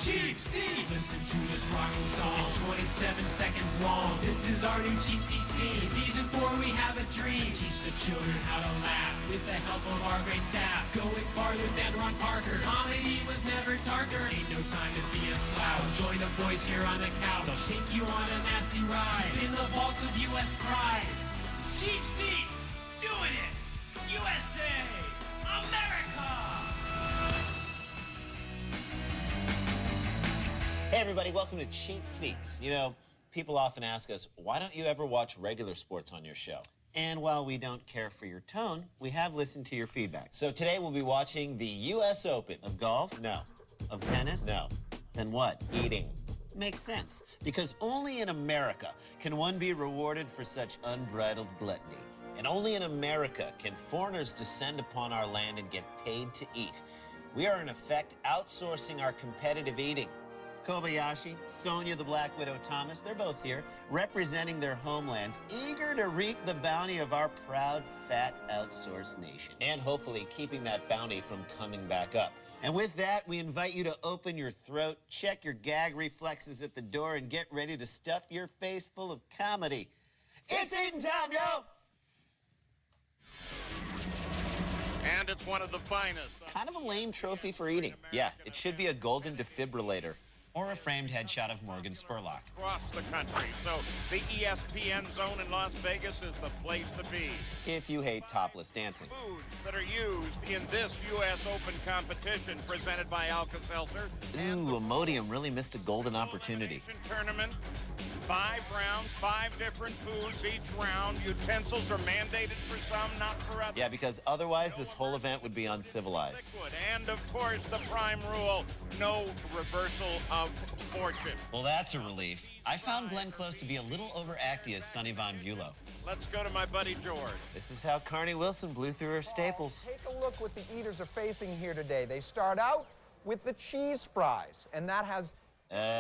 Cheap Seats. Listen to this rocking song. It's 27 seconds long. This is our new Cheap Seats theme. Season 4, we have a dream to teach the children how to laugh with the help of our great staff. Going farther than Ron Parker. Comedy was never darker. This ain't no time to be a slouch. Join the boys here on the couch. They'll take you on a nasty ride in the vault of U.S. pride. Cheap Seats, doing it. USA, America. Hey everybody, welcome to Cheap Seats. You know, people often ask us, why don't you ever watch regular sports on your show? And while we don't care for your tone, we have listened to your feedback. So today we'll be watching the U.S. Open. Of golf? No. Of tennis? No. Then what? Eating. Makes sense, because only in America can one be rewarded for such unbridled gluttony. And only in America can foreigners descend upon our land and get paid to eat. We are, in effect, outsourcing our competitive eating. Kobayashi, Sonia the Black Widow Thomas, they're both here, representing their homelands, eager to reap the bounty of our proud, fat, outsourced nation. And hopefully keeping that bounty from coming back up. And with that, we invite you to open your throat, check your gag reflexes at the door, and get ready to stuff your face full of comedy. It's eating time, yo! And it's one of the finest. Kind of a lame trophy for eating. Yeah, it should be a golden defibrillator. Or a framed headshot of Morgan Spurlock. Across the country. So the ESPN zone in Las Vegas is the place to be. If you hate topless dancing. Foods that are used in this U.S. Open competition presented by Alka-Seltzer. Ooh, Imodium really missed a golden opportunity. Tournament. 5 rounds, 5 different foods each round. Utensils are mandated for some, not for others. Yeah, because otherwise this whole event would be uncivilized. And, of course, the prime rule, no reversal of fortune. Well, that's a relief. I found Glenn Close to be a little overacty as Sonny Von Bulow. Let's go to my buddy George. This is how Carney Wilson blew through her staples. Take a look what the eaters are facing here today. They start out with the cheese fries, and that has...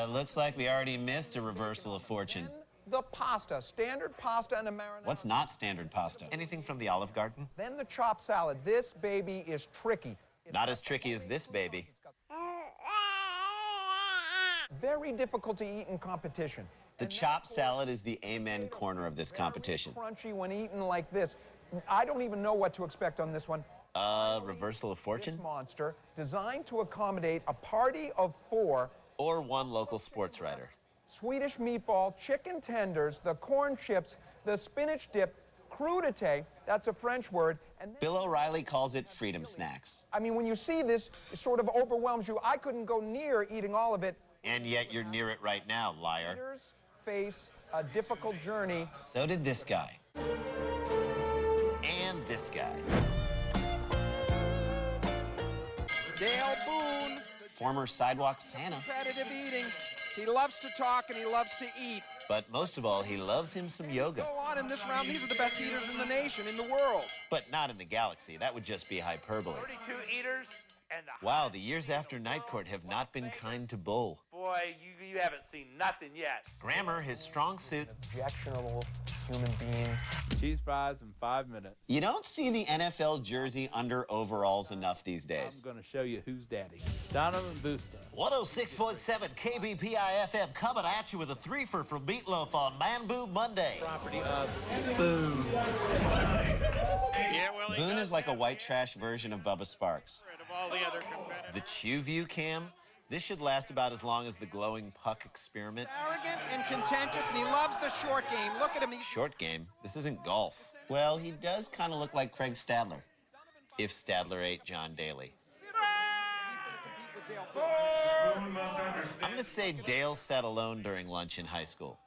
looks like we already missed a reversal of fortune. Then the pasta, standard pasta and a marinara. What's not standard pasta? Anything from the Olive Garden? Then the chopped salad. This baby is tricky. Not as tricky as this baby. Very difficult to eat in competition. The chopped salad is the amen corner of this competition. Crunchy when eaten like this. I don't even know what to expect on this one. Reversal of fortune? This monster, designed to accommodate a party of 4. Or one local sports writer. Swedish meatball, chicken tenders, the corn chips, the spinach dip, crudité, that's a French word. And Bill O'Reilly calls it freedom snacks. I mean, when you see this, it sort of overwhelms you. I couldn't go near eating all of it. And yet you're near it right now, liar. Eaters face a difficult journey. So did this guy. And this guy. Dale Boone. Former sidewalk Santa. Competitive eating. He loves to talk and he loves to eat. But most of all, he loves him some yoga. Go on in this round. These are the best eaters in the nation, in the world. But not in the galaxy. That would just be hyperbole. 32 eaters and wow, the years after Night Court have not been kind to Bull. boy, you haven't seen nothing yet. Grammar, his strong suit. Objectionable human being. Cheese fries in 5 minutes. You don't see the NFL jersey under overalls enough these days. I'm gonna show you who's daddy. Donovan Busta. 106.7 KBPI-FM coming at you with a threefer from Meatloaf on Man Boob Monday. Property of Boone. Yeah, well, Boone is like a white trash version of Bubba Sparks. of all the other competitors. The Chew View cam, this should last about as long as the glowing puck experiment. Arrogant and contentious, and he loves the short game. Look at him. Short game? This isn't golf. Well, he does kind of look like Craig Stadler. If Stadler ate John Daly. I'm gonna say Dale sat alone during lunch in high school.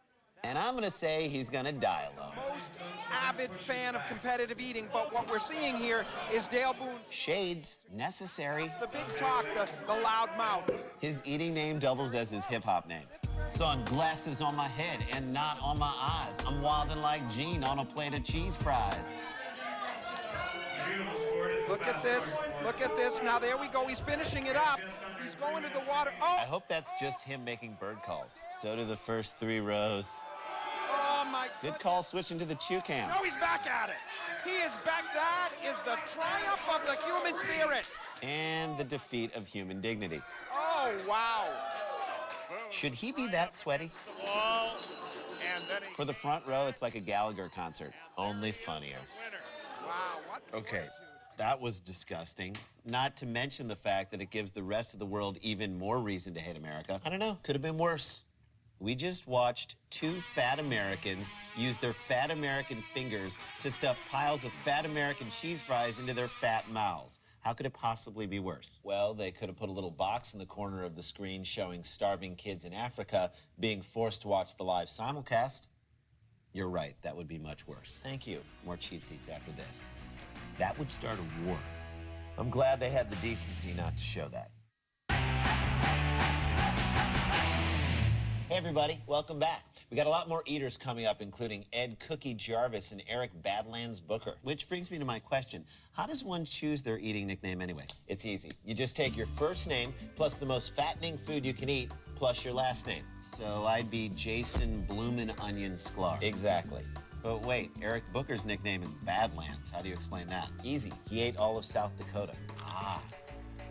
And I'm gonna say he's gonna die alone. Most avid fan of competitive eating, but what we're seeing here is Dale Boone. Shades, necessary. The big talk, the loud mouth. His eating name doubles as his hip-hop name. Sunglasses on my head and not on my eyes. I'm wildin' like Gene on a plate of cheese fries. Look at this. Look at this. Now, there we go. He's finishing it up. He's going to the water. Oh! I hope that's just him making bird calls. So do the first 3 rows. Oh, my Good call switching to the chew cam. No, he's back at it. He is back. That is the triumph of the human spirit. And the defeat of human dignity. Oh, wow. Should he be that sweaty? The wall, and then he For the front row, it's like a Gallagher concert, only funnier. winner. Wow, what Okay, that was disgusting. Not to mention the fact that it gives the rest of the world even more reason to hate America. I don't know, could have been worse. We just watched two fat Americans use their fat American fingers to stuff piles of fat American cheese fries into their fat mouths. How could it possibly be worse? Well, they could have put a little box in the corner of the screen showing starving kids in Africa being forced to watch the live simulcast. You're right, that would be much worse. Thank you. More cheap seats after this. That would start a war. I'm glad they had the decency not to show that. Hey everybody, welcome back. We got a lot more eaters coming up, including Ed Cookie Jarvis and Eric Badlands Booker. Which brings me to my question. How does one choose their eating nickname anyway? It's easy. You just take your first name plus the most fattening food you can eat plus your last name. So I'd be Jason Bloomin' Onion Sklar. Exactly. But wait, Eric Booker's nickname is Badlands. How do you explain that? Easy. He ate all of South Dakota. Ah.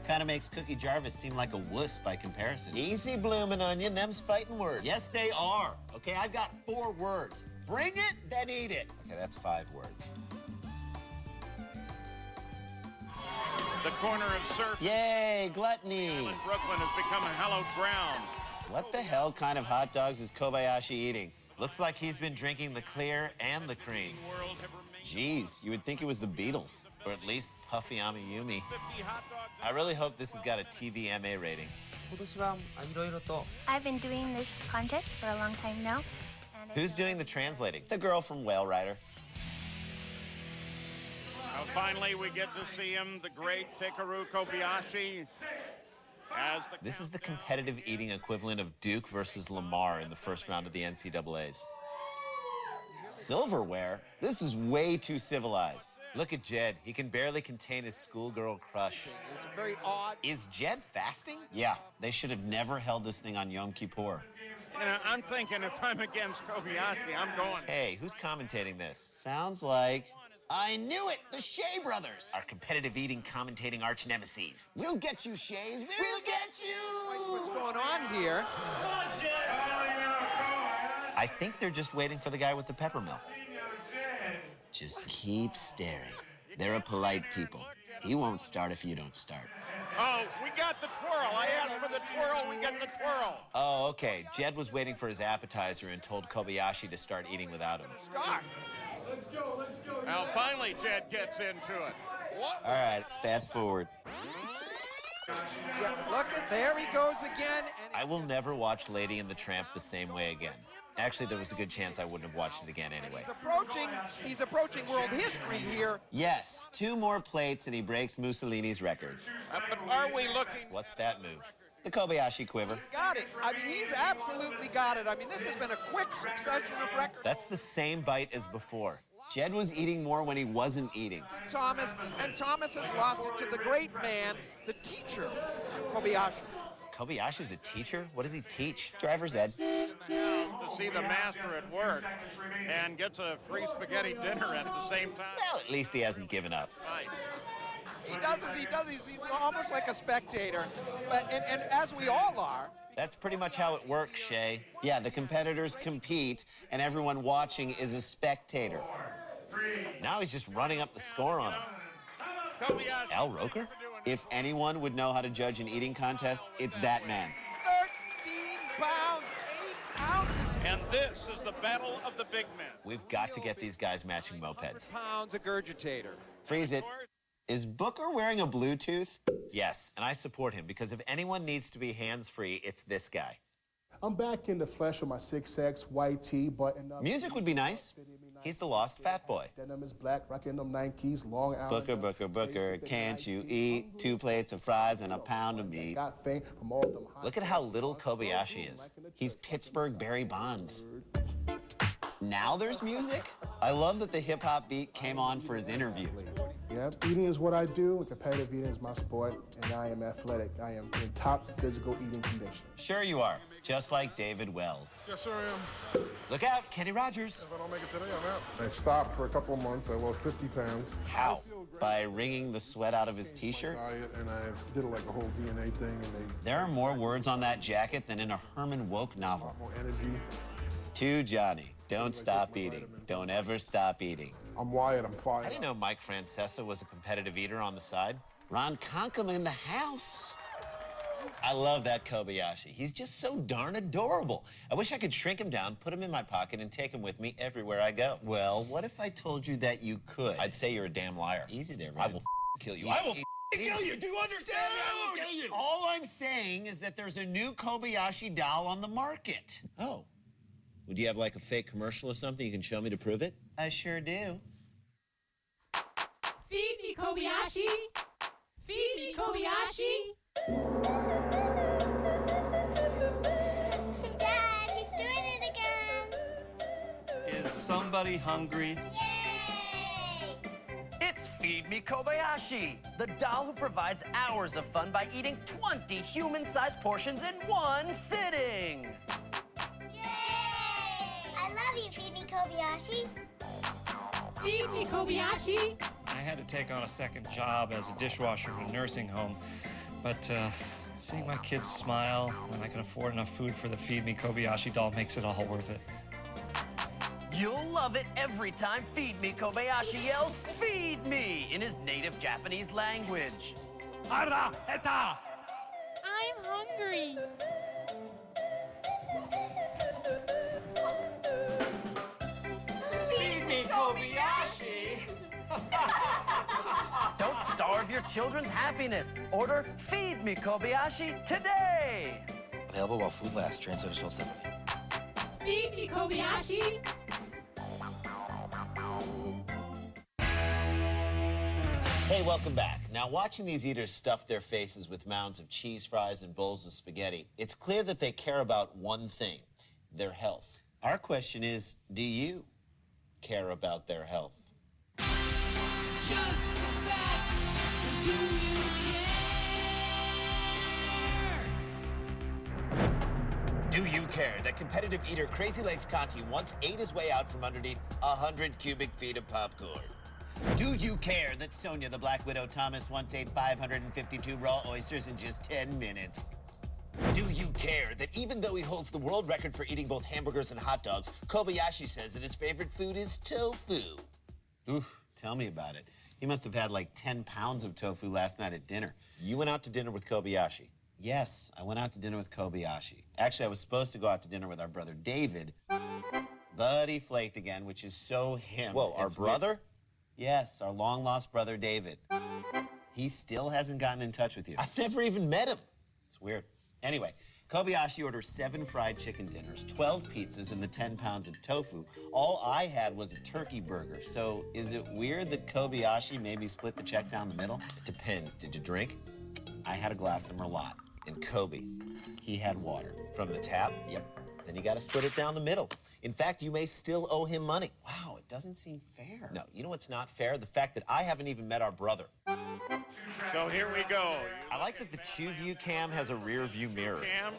Kind of makes Cookie Jarvis seem like a wuss by comparison. Easy, Bloomin' Onion. Them's fighting words. Yes, they are. Okay, I've got 4 words. Bring it, then eat it. Okay, that's 5 words. The corner of surf Yay, gluttony. in Brooklyn has become a hallowed ground. What the hell kind of hot dogs is Kobayashi eating? Looks like he's been drinking the clear and the cream. World have remained Jeez, you would think it was the Beatles. Or at least Puffy Amiyumi. 50 hot dogs. I really hope this has got a TVMA rating. I've been doing this contest for a long time now. And Who's doing the translating? The girl from Whale Rider. Finally, we get to see him, the great Takeru Kobayashi. As the This is the competitive eating equivalent of Duke versus Lamar in the first round of the NCAAs. Silverware? This is way too civilized. Look at Jed. He can barely contain his schoolgirl crush. It's very odd. Is Jed fasting? Yeah, they should have never held this thing on Yom Kippur. I'm thinking if I'm against Kobayashi, I'm going. Hey, who's commentating this? Sounds like... I knew it! The Shea brothers! Our competitive eating commentating arch nemesis. We'll get you, Shays! We'll get you! What's going on here? I think they're just waiting for the guy with the peppermill. Just keep staring. They're a polite people. He won't start if you don't start. Oh, we got the twirl. I asked for the twirl. We get the twirl. Oh, okay. Jed was waiting for his appetizer and told Kobayashi to start eating without him. Start. Now, finally, Jed gets into it. What? All right, fast forward. Yeah, look at, there he goes again. And I will never watch Lady and the Tramp the same way again. Actually, there was a good chance I wouldn't have watched it again anyway. he's approaching world history here. Yes, 2 more plates and he breaks Mussolini's record. But are we looking? What's that move? The Kobayashi quiver. He's got it. I mean, he's absolutely got it. I mean, this has been a quick succession of records. That's the same bite as before. Jed was eating more when he wasn't eating. Thomas, and Thomas has lost it to the great man, the teacher, Kobayashi. Kobayashi's a teacher? What does he teach? Driver's ed. To see the master at work and gets a free spaghetti dinner at the same time. Well, at least he hasn't given up. Nice. He does as he does. He's almost like a spectator, but and as we all are. That's pretty much how it works, Shay. Yeah, the competitors compete, and everyone watching is a spectator. Now he's just running up the score on him. Kobayashi. Al Roker? If anyone would know how to judge an eating contest, it's that man. 13 pounds, 8 ounces. And this is the battle of the big men. We've got to get these guys matching mopeds. Pounds of gurgitator. Freeze it. Is Booker wearing a Bluetooth? Yes, and I support him because if anyone needs to be hands-free, it's this guy. I'm back in the flesh with my 6X white tee, button up. Music would be nice. He's the lost fat boy. Denim is black, rocking them Nikes, Long Island. Booker, Booker, Booker, can't you eat 2 plates of fries and a pound of meat? Got fame from all them hot Look at how little Kobayashi is. He's Pittsburgh Barry Bonds. Now there's music? I love that the hip-hop beat came on for his interview. Yeah, eating is what I do. Competitive eating is my sport, and I am athletic. I am in top physical eating condition. Sure you are, just like David Wells. Yes, sir, I am. Look out, Kenny Rogers. If I don't make it today, I'm out. I stopped for a couple of months. I lost 50 pounds. How? By wringing the sweat out of his t-shirt? Diet, and I did like a whole DNA thing, and There are more words on that jacket than in a Herman Wouk novel. more energy. To Johnny, don't stop eating. Don't ever stop eating. I'm wired. I'm fired. I didn't know Mike Francesa was a competitive eater on the side. Ron Konkama in the house. I love that Kobayashi. He's just so darn adorable. I wish I could shrink him down, put him in my pocket, and take him with me everywhere I go. Well, what if I told you that you could? I'd say you're a damn liar. Easy there, man. I will kill you. I will kill you. Do you understand? I will kill you. All I'm saying is that there's a new Kobayashi doll on the market. Oh. Would you have like a fake commercial or something you can show me to prove it? I sure do. Feed me, Kobayashi! Feed me, Kobayashi! Dad, he's doing it again. Is somebody hungry? Yay! It's Feed Me Kobayashi, the doll who provides hours of fun by eating 20 human-sized portions in one sitting. Yay! I love you, Feed Me Kobayashi. Feed me, Kobayashi! I had to take on a second job as a dishwasher in a nursing home, but seeing my kids smile when I can afford enough food for the Feed Me Kobayashi doll makes it all worth it. You'll love it every time Feed Me Kobayashi yells, "Feed me!" in his native Japanese language. Ara, eta! I'm hungry. Feed Me Kobayashi! Don't starve your children's happiness. Order Feed Me Kobayashi today. Available while food lasts. Transfer to sold separately. Feed me, Kobayashi! Hey, welcome back. Now, watching these eaters stuff their faces with mounds of cheese fries and bowls of spaghetti, it's clear that they care about one thing, their health. Our question is, do you care about their health? Just the facts. Do you care? Do you care that competitive eater Crazy Legs Conti once ate his way out from underneath 100 cubic feet of popcorn? Do you care that Sonia the Black Widow Thomas once ate 552 raw oysters in just 10 minutes? Do you care that even though he holds the world record for eating both hamburgers and hot dogs, Kobayashi says that his favorite food is tofu? Oof, tell me about it. He must have had like 10 pounds of tofu last night at dinner. You went out to dinner with Kobayashi? Yes, I went out to dinner with Kobayashi. Actually, I was supposed to go out to dinner with our brother David, but he flaked again, which is so him. Whoa, our brother? Yes, our long-lost brother David. He still hasn't gotten in touch with you. I've never even met him. It's weird. Anyway, Kobayashi orders 7 fried chicken dinners, 12 pizzas, and the 10 pounds of tofu. All I had was a turkey burger. So is it weird that Kobayashi made me split the check down the middle? It depends. Did you drink? I had a glass of Merlot. And Kobe, he had water. From the tap? Yep. Then you gotta split it down the middle. In fact, you may still owe him money. Wow, it doesn't seem fair. No, you know what's not fair? The fact that I haven't even met our brother. So here we go. I like that the ChewView cam has a rear view mirror. Cam,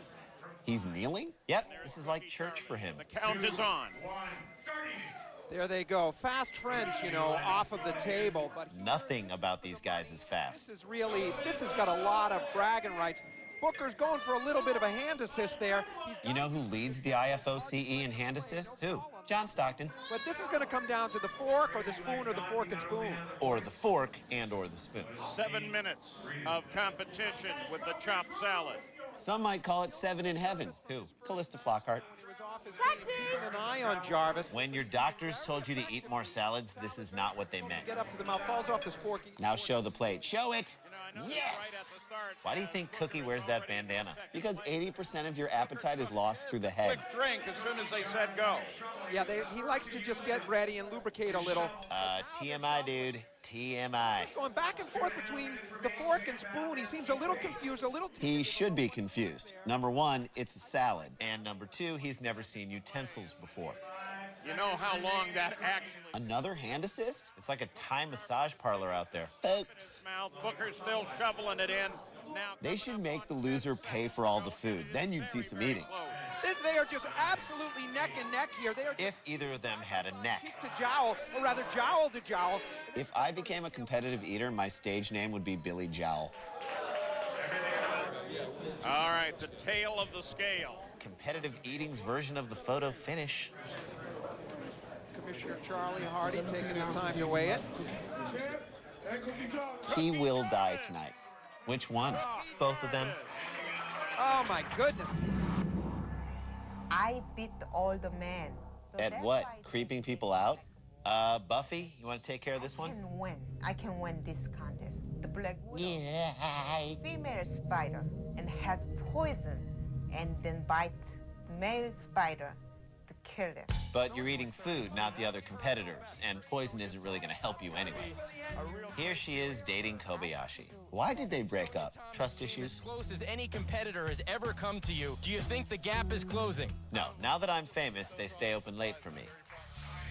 He's kneeling? Yep, this is like church for him. the count is on. There they go. Fast French, you know, off of the table. But Nothing about these guys is fast. this has got a lot of bragging rights. Booker's going for a little bit of a hand assist there. You know who leads the IFOCE in hand assists? Who? John Stockton. But this is going to come down to the fork or the spoon or the fork and spoon. Or the fork and or the spoon. 7 minutes of competition with the chopped salad. Some might call it 7 in heaven. Who? Callista Flockhart. Taxi! Keeping an eye on Jarvis. When your doctors told you to eat more salads, this is not what they meant. Get up to the mouth, falls off his fork. Now show the plate. Show it! Right at Yes! the start. Why do you think Cookie wears that bandana? Because 80% of your appetite is lost through the head. Quick drink as soon as they said go. Yeah, he likes to just get ready and lubricate a little. TMI, dude. TMI. Going back and forth between the fork and spoon. He seems a little confused, a little... He should be confused. Number one, it's a salad. And number two, he's never seen utensils before. You know how long that actually... Another hand assist? It's like a Thai massage parlor out there. Folks. Mouth. Booker's still shoveling it in. Now They should make the loser pay for all the food. Then you'd see some eating. They are just absolutely neck and neck here. They are If either of them had a neck. cheek to jowl, or rather jowl to jowl. If I became a competitive eater, my stage name would be Billy Jowl. All right, the tail of the scale. Competitive eating's version of the photo finish. Commissioner Charlie Hardy taking the time to weigh it. He will die tonight. Which one? Both of them? Oh my goodness. I beat all the men. So At that's what? why Creeping people out? Buffy, you want to take care of this one? I can win this contest. The Black Widow. Yeah. Female spider and has poison and then bites male spider to kill them. But you're eating food, not the other competitors, and poison isn't really going to help you anyway. Here she is dating Kobayashi. Why did they break up? Trust issues? As close as any competitor has ever come to you, do you think the gap is closing? No, now that I'm famous, they stay open late for me.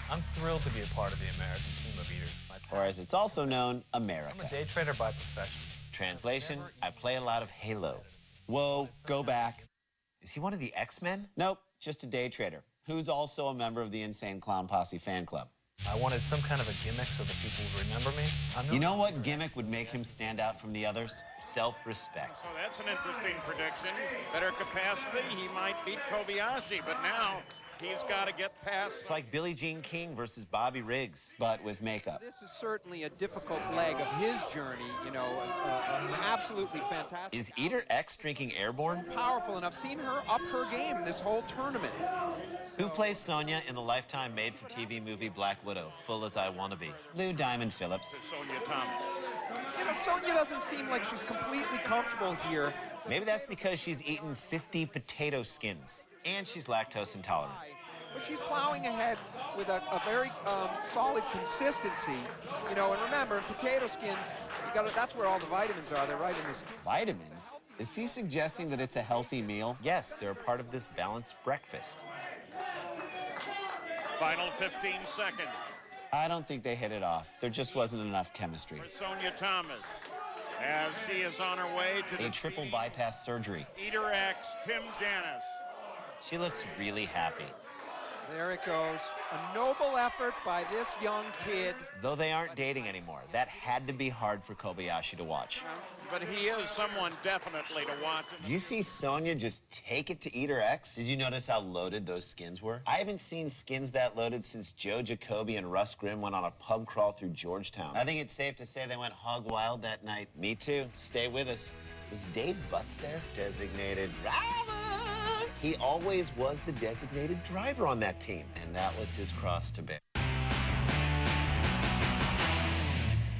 I'm thrilled to be a part of the American team of eaters. Or as it's also known, America. I'm a day trader by profession. Translation, I play a lot of Halo. Whoa, go back. Is he one of the X-Men? Nope, just a day trader, who's also a member of the Insane Clown Posse fan club. I wanted some kind of a gimmick so that people would remember me. You know what gimmick would make him stand out from the others? Self-respect. So that's an interesting prediction. Better capacity, he might beat Kobayashi, but now he's got to get past... It's like Billie Jean King versus Bobby Riggs, but with makeup. This is certainly a difficult leg of his journey, you know, absolutely fantastic. Is Eater X drinking Airborne? Powerful, and I've seen her up her game this whole tournament. Who plays Sonya in the Lifetime made-for-TV movie Black Widow, Full as I Wanna Be? Lou Diamond Phillips. Sonya Thomas. You know, Sonya doesn't seem like she's completely comfortable here. Maybe that's because she's eaten 50 potato skins, and she's lactose intolerant. But she's plowing ahead with a very solid consistency, you know. And remember, in potato skins, that's where all the vitamins are. They're right in the skin. Vitamins? Is he suggesting that it's a healthy meal? Yes, they're a part of this balanced breakfast. Final 15 seconds. I don't think they hit it off. There just wasn't enough chemistry. For Sonya Thomas, as she is on her way to a triple bypass surgery. Eater X, Tim Janis. She looks really happy. There it goes. A noble effort by this young kid. Though they aren't dating anymore, that had to be hard for Kobayashi to watch. But he is someone definitely to watch. Do you see Sonya just take it to Eater X? Did you notice how loaded those skins were? I haven't seen skins that loaded since Joe Jacoby and Russ Grimm went on a pub crawl through Georgetown. I think it's safe to say they went hog wild that night. Me too. Stay with us. Was Dave Butts there? Designated driver. He always was the designated driver on that team, and that was his cross to bear.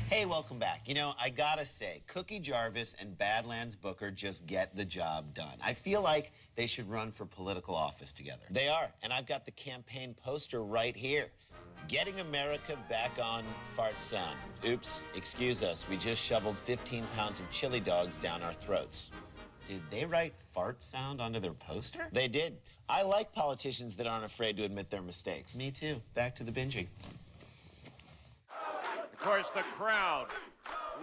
Hey, welcome back. You know, I gotta say, Cookie Jarvis and Badlands Booker just get the job done. I feel like they should run for political office together. They are, and I've got the campaign poster right here. Getting America back on Fart Sound. Oops, excuse us, we just shoveled 15 pounds of chili dogs down our throats. Did they write Fart Sound onto their poster? They did. I like politicians that aren't afraid to admit their mistakes. Me too. Back to the binging. Of course, the crowd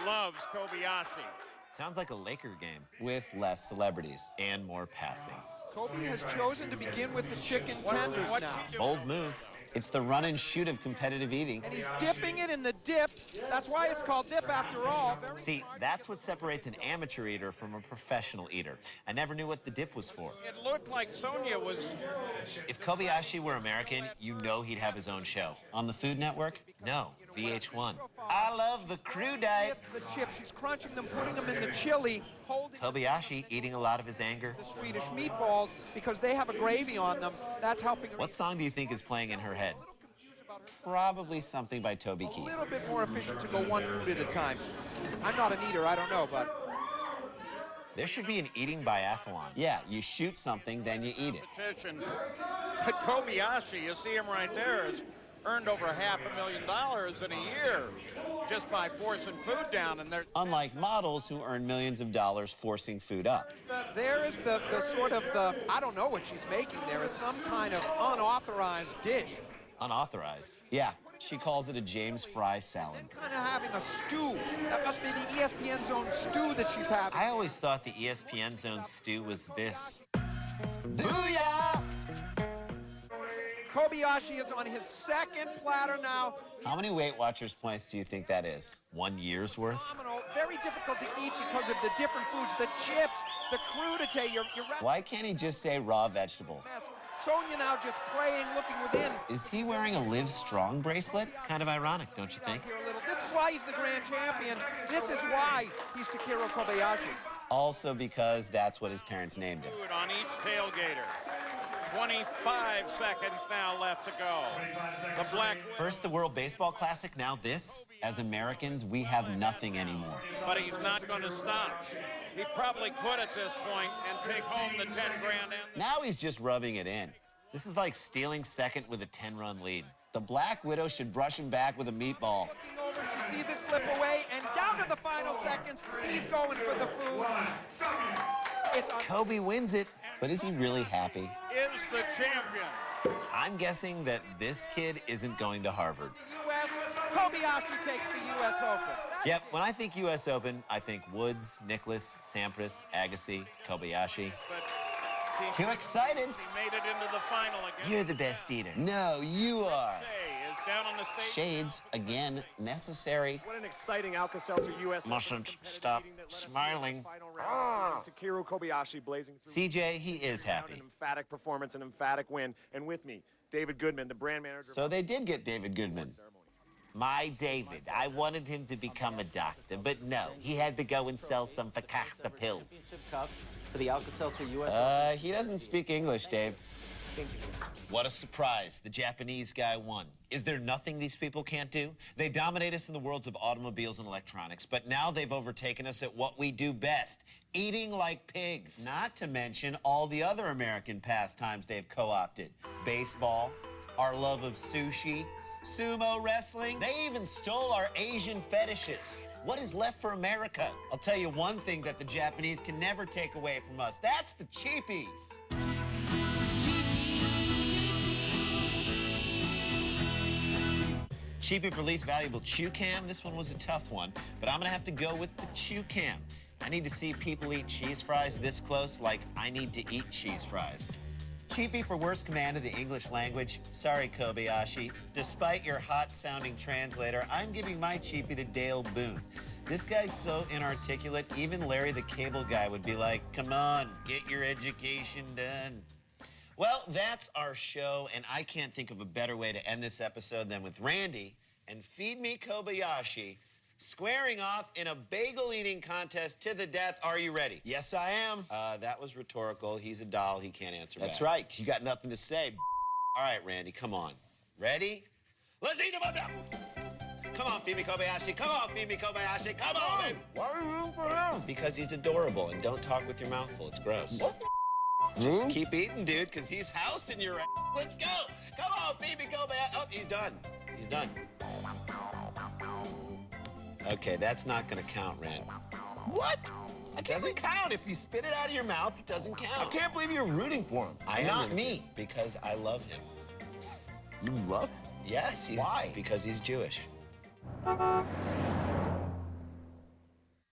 loves Kobayashi. Sounds like a Laker game. With less celebrities and more passing. Kobe has chosen to begin with the chicken tenders now. Bold move. It's the run and shoot of competitive eating. And he's dipping it in the dip. That's why it's called dip after all. See, that's what separates an amateur eater from a professional eater. I never knew what the dip was for. It looked like Sonya was... If Kobayashi were American, you know he'd have his own show. On the Food Network? No, VH1. I love the crew diet. The chips, she's crunching them, putting them in the chili, holding... Kobayashi eating a lot of his anger. The Swedish meatballs, because they have a gravy on them. That's helping her. What song do you think is playing in her head? Probably something by Toby Keith. A little bit more efficient to go one food at a time. I'm not an eater, I don't know, but... There should be an eating biathlon. Yeah, you shoot something, then you eat it. But Kobayashi, you see him right there, has earned over $500,000 in a year just by forcing food down. And unlike models who earn millions of dollars forcing food up. There is the sort of the, I don't know what she's making there. It's some kind of unauthorized dish. Unauthorized? Yeah, she calls it a James Fry salad. Kind of having a stew. That must be the ESPN Zone stew that she's having. I always thought the ESPN Zone stew was this. Booyah! Kobayashi is on his second platter now. How many Weight Watchers points do you think that is? 1 year's worth? Phenomenal. Very difficult to eat because of the different foods, the chips, the crudité. Why can't he just say raw vegetables? Sonia now just praying, looking within. Is he wearing a Live Strong bracelet? Kind of ironic, don't you think? This is why he's the grand champion. This is why he's Takeru Kobayashi. Also because that's what his parents named him. On each tailgater. 25 seconds now left to go. The Black Widow. First the World Baseball Classic, now this. As Americans, we have nothing anymore. But he's not going to stop. He probably could at this point and take home the 10 grand. Now he's just rubbing it in. This is like stealing second with a 10-run lead. The Black Widow should brush him back with a meatball. Looking over, she sees it slip away, and down to the final seconds, he's going for the food. It's on. Kobe wins it, but is he really happy? Is the champion. I'm guessing that this kid isn't going to Harvard. U.S. Kobayashi takes the U.S. Open. Yep, when I think U.S. Open, I think Woods, Nicklaus, Sampras, Agassi, Kobayashi. Too excited. He made it into the final again. You're the best eater. No, you are. Is down on the stage. Shades, again, necessary. What an exciting Alka-Seltzer U.S. Mustn't stop smiling. Takeru Kobayashi blazing through. CJ, he is happy. An emphatic performance, an emphatic win. And with me, David Goodman, the brand manager. So they did get David Goodman. My David. I wanted him to become a doctor, but no. He had to go and sell some Fakachta pills. For the Alka-Seltzer U.S. He doesn't speak English, Dave. What a surprise. The Japanese guy won. Is there nothing these people can't do? They dominate us in the worlds of automobiles and electronics, but now they've overtaken us at what we do best, eating like pigs. Not to mention all the other American pastimes they've co-opted. Baseball, our love of sushi, sumo wrestling. They even stole our Asian fetishes. What is left for America? I'll tell you one thing that the Japanese can never take away from us. That's the cheapies. Cheapie for least valuable chew cam. This one was a tough one, but I'm gonna have to go with the chew cam. I need to see people eat cheese fries this close like I need to eat cheese fries. Cheapie for worst command of the English language. Sorry, Kobayashi. Despite your hot-sounding translator, I'm giving my cheapie to Dale Boone. This guy's so inarticulate, even Larry the Cable Guy would be like, come on, get your education done. Well, that's our show, and I can't think of a better way to end this episode than with Randy and Feed Me Kobayashi squaring off in a bagel eating contest to the death. Are you ready? Yes, I am. That was rhetorical. He's a doll. He can't answer back. That's right. You got nothing to say. All right, Randy, come on. Ready? Let's eat him up now. Come on, Feed Me Kobayashi. Come on, Feed Me Kobayashi. Come on, baby. Why are you rooting for him? Because he's adorable, and don't talk with your mouth full. It's gross. Just keep eating, dude, because he's housing your ass. Let's go. Come on, Feed Me Kobayashi. Oh, he's done. He's done. Okay, that's not going to count, Rand. What? It doesn't count. If you spit it out of your mouth, it doesn't count. I can't believe you're rooting for him. Not me, because I love him. You love him? Yes. Why? Because he's Jewish.